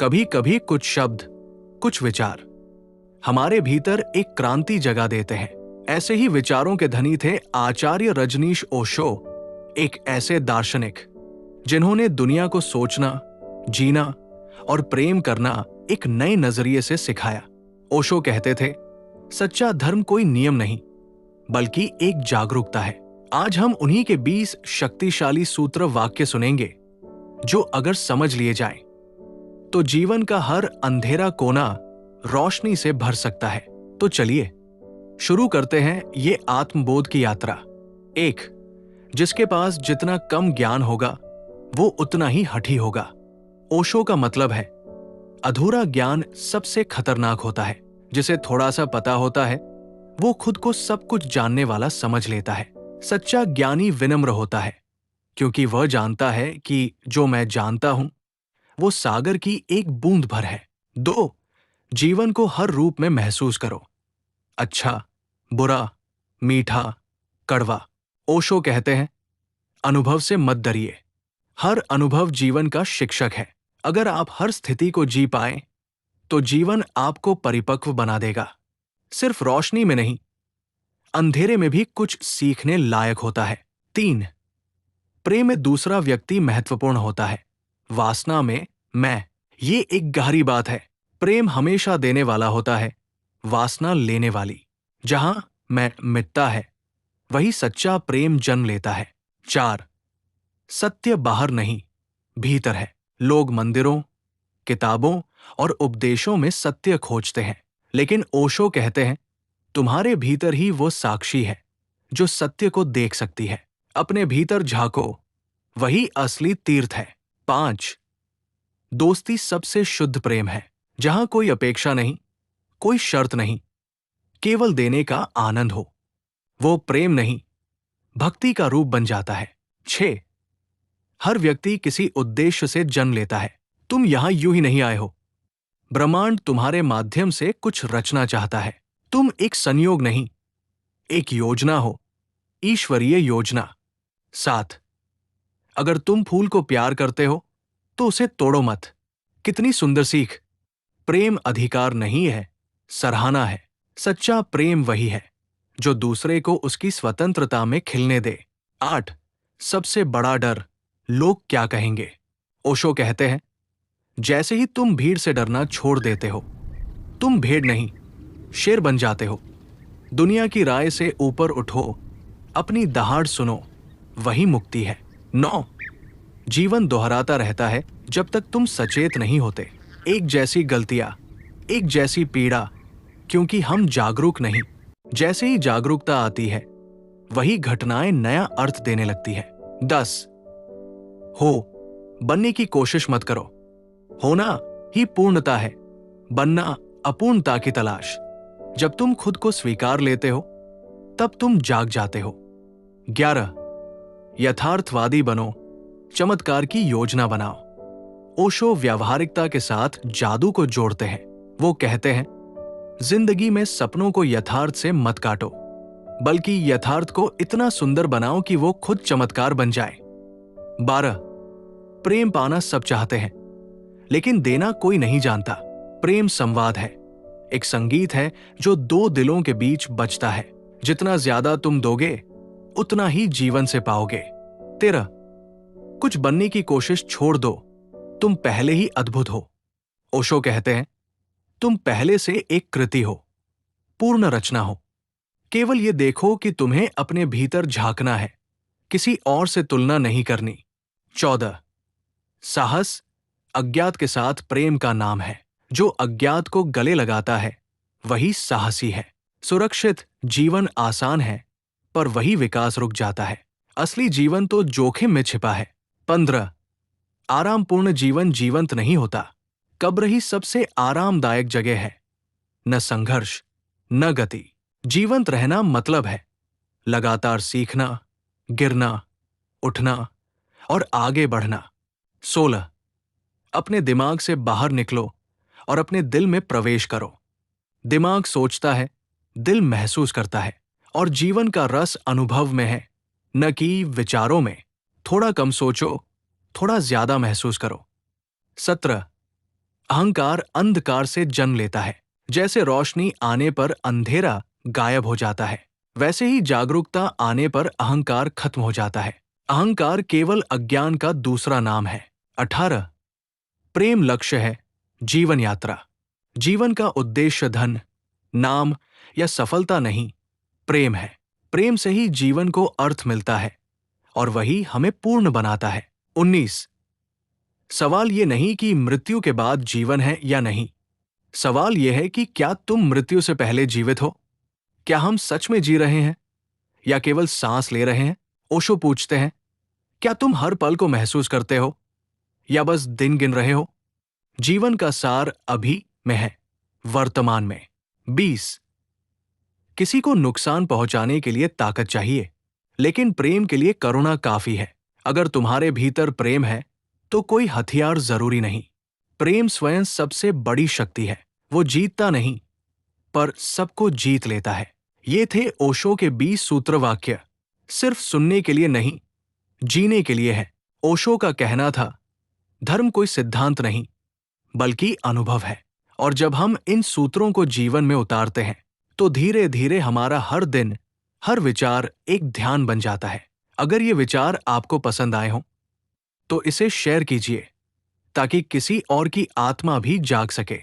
कभी कभी कुछ शब्द, कुछ विचार हमारे भीतर एक क्रांति जगा देते हैं। ऐसे ही विचारों के धनी थे आचार्य रजनीश ओशो, एक ऐसे दार्शनिक जिन्होंने दुनिया को सोचना, जीना और प्रेम करना एक नए नजरिए से सिखाया। ओशो कहते थे, सच्चा धर्म कोई नियम नहीं बल्कि एक जागरूकता है। आज हम उन्हीं के 20 शक्तिशाली सूत्र वाक्य सुनेंगे जो अगर समझ लिए जाएं तो जीवन का हर अंधेरा कोना रोशनी से भर सकता है। तो चलिए शुरू करते हैं ये आत्मबोध की यात्रा। 1. जिसके पास जितना कम ज्ञान होगा वो उतना ही हठी होगा। ओशो का मतलब है, अधूरा ज्ञान सबसे खतरनाक होता है। जिसे थोड़ा सा पता होता है वो खुद को सब कुछ जानने वाला समझ लेता है। सच्चा ज्ञानी विनम्र होता है क्योंकि वह जानता है कि जो मैं जानता हूं वो सागर की एक बूंद भर है। 2. जीवन को हर रूप में महसूस करो, अच्छा, बुरा, मीठा, कड़वा। ओशो कहते हैं, अनुभव से मत डरिए। हर अनुभव जीवन का शिक्षक है। अगर आप हर स्थिति को जी पाएं तो जीवन आपको परिपक्व बना देगा। सिर्फ रोशनी में नहीं, अंधेरे में भी कुछ सीखने लायक होता है। 3. प्रेम में दूसरा व्यक्ति महत्वपूर्ण होता है, वासना में मैं। ये एक गहरी बात है। प्रेम हमेशा देने वाला होता है, वासना लेने वाली। जहां मैं मिटता है वही सच्चा प्रेम जन्म लेता है। 4. सत्य बाहर नहीं, भीतर है। लोग मंदिरों, किताबों और उपदेशों में सत्य खोजते हैं, लेकिन ओशो कहते हैं, तुम्हारे भीतर ही वो साक्षी है जो सत्य को देख सकती है। अपने भीतर झांको, वही असली तीर्थ है। 5. दोस्ती सबसे शुद्ध प्रेम है, जहां कोई अपेक्षा नहीं, कोई शर्त नहीं, केवल देने का आनंद हो। वो प्रेम नहीं, भक्ति का रूप बन जाता है। 6. हर व्यक्ति किसी उद्देश्य से जन्म लेता है। तुम यहां यूं ही नहीं आए हो। ब्रह्मांड तुम्हारे माध्यम से कुछ रचना चाहता है। तुम एक संयोग नहीं, एक योजना हो, ईश्वरीय योजना। 7. अगर तुम फूल को प्यार करते हो तो उसे तोड़ो मत। कितनी सुंदर सीख। प्रेम अधिकार नहीं है, सराहना है। सच्चा प्रेम वही है जो दूसरे को उसकी स्वतंत्रता में खिलने दे। 8. सबसे बड़ा डर, लोग क्या कहेंगे। ओशो कहते हैं, जैसे ही तुम भीड़ से डरना छोड़ देते हो, तुम भेड़ नहीं, शेर बन जाते हो। दुनिया की राय से ऊपर उठो, अपनी दहाड़ सुनो, वही मुक्ति है। 9. जीवन दोहराता रहता है जब तक तुम सचेत नहीं होते। एक जैसी गलतियां, एक जैसी पीड़ा, क्योंकि हम जागरूक नहीं। जैसे ही जागरूकता आती है वही घटनाएं नया अर्थ देने लगती है। 10. हो बनने की कोशिश मत करो, होना ही पूर्णता है, बनना अपूर्णता की तलाश। जब तुम खुद को स्वीकार लेते हो तब तुम जाग जाते हो। 11. यथार्थवादी बनो, चमत्कार की योजना बनाओ। ओशो व्यावहारिकता के साथ जादू को जोड़ते हैं। वो कहते हैं, जिंदगी में सपनों को यथार्थ से मत काटो, बल्कि यथार्थ को इतना सुंदर बनाओ कि वो खुद चमत्कार बन जाए। 12. प्रेम पाना सब चाहते हैं, लेकिन देना कोई नहीं जानता। प्रेम संवाद है, एक संगीत है जो दो दिलों के बीच बजता है। जितना ज्यादा तुम दोगे उतना ही जीवन से पाओगे। 13. कुछ बनने की कोशिश छोड़ दो, तुम पहले ही अद्भुत हो। ओशो कहते हैं, तुम पहले से एक कृति हो, पूर्ण रचना हो। केवल ये देखो कि तुम्हें अपने भीतर झांकना है, किसी और से तुलना नहीं करनी। 14. साहस अज्ञात के साथ प्रेम का नाम है। जो अज्ञात को गले लगाता है वही साहसी है। सुरक्षित जीवन आसान है, पर वही विकास रुक जाता है। असली जीवन तो जोखिम में छिपा है। 15. आरामपूर्ण जीवन जीवंत नहीं होता। कब्र ही सबसे आरामदायक जगह है। न संघर्ष, न गति। जीवंत रहना मतलब है लगातार सीखना, गिरना, उठना और आगे बढ़ना। 16. अपने दिमाग से बाहर निकलो और अपने दिल में प्रवेश करो। दिमाग सोचता है, दिल महसूस करता है, और जीवन का रस अनुभव में है, न कि विचारों में। थोड़ा कम सोचो, थोड़ा ज्यादा महसूस करो। 17. अहंकार अंधकार से जन्म लेता है। जैसे रोशनी आने पर अंधेरा गायब हो जाता है, वैसे ही जागरूकता आने पर अहंकार खत्म हो जाता है। अहंकार केवल अज्ञान का दूसरा नाम है। 18 प्रेम लक्ष्य है जीवन यात्रा। जीवन का उद्देश्य धन, नाम या सफलता नहीं, प्रेम है। प्रेम से ही जीवन को अर्थ मिलता है और वही हमें पूर्ण बनाता है। 19 सवाल ये नहीं कि मृत्यु के बाद जीवन है या नहीं, सवाल यह है कि क्या तुम मृत्यु से पहले जीवित हो? क्या हम सच में जी रहे हैं या केवल सांस ले रहे हैं? ओशो पूछते हैं, क्या तुम हर पल को महसूस करते हो या बस दिन गिन रहे हो? जीवन का सार अभी में है, वर्तमान में। 20 किसी को नुकसान पहुंचाने के लिए ताकत चाहिए, लेकिन प्रेम के लिए करुणा काफी है। अगर तुम्हारे भीतर प्रेम है तो कोई हथियार जरूरी नहीं। प्रेम स्वयं सबसे बड़ी शक्ति है। वो जीतता नहीं, पर सबको जीत लेता है। ये थे ओशो के 20 सूत्र वाक्य। सिर्फ सुनने के लिए नहीं, जीने के लिए है। ओशो का कहना था, धर्म कोई सिद्धांत नहीं, बल्कि अनुभव है। और जब हम इन सूत्रों को जीवन में उतारते हैं, तो धीरे धीरे हमारा हर दिन, हर विचार एक ध्यान बन जाता है। अगर ये विचार आपको पसंद आए हों, तो इसे शेयर कीजिए ताकि किसी और की आत्मा भी जाग सके।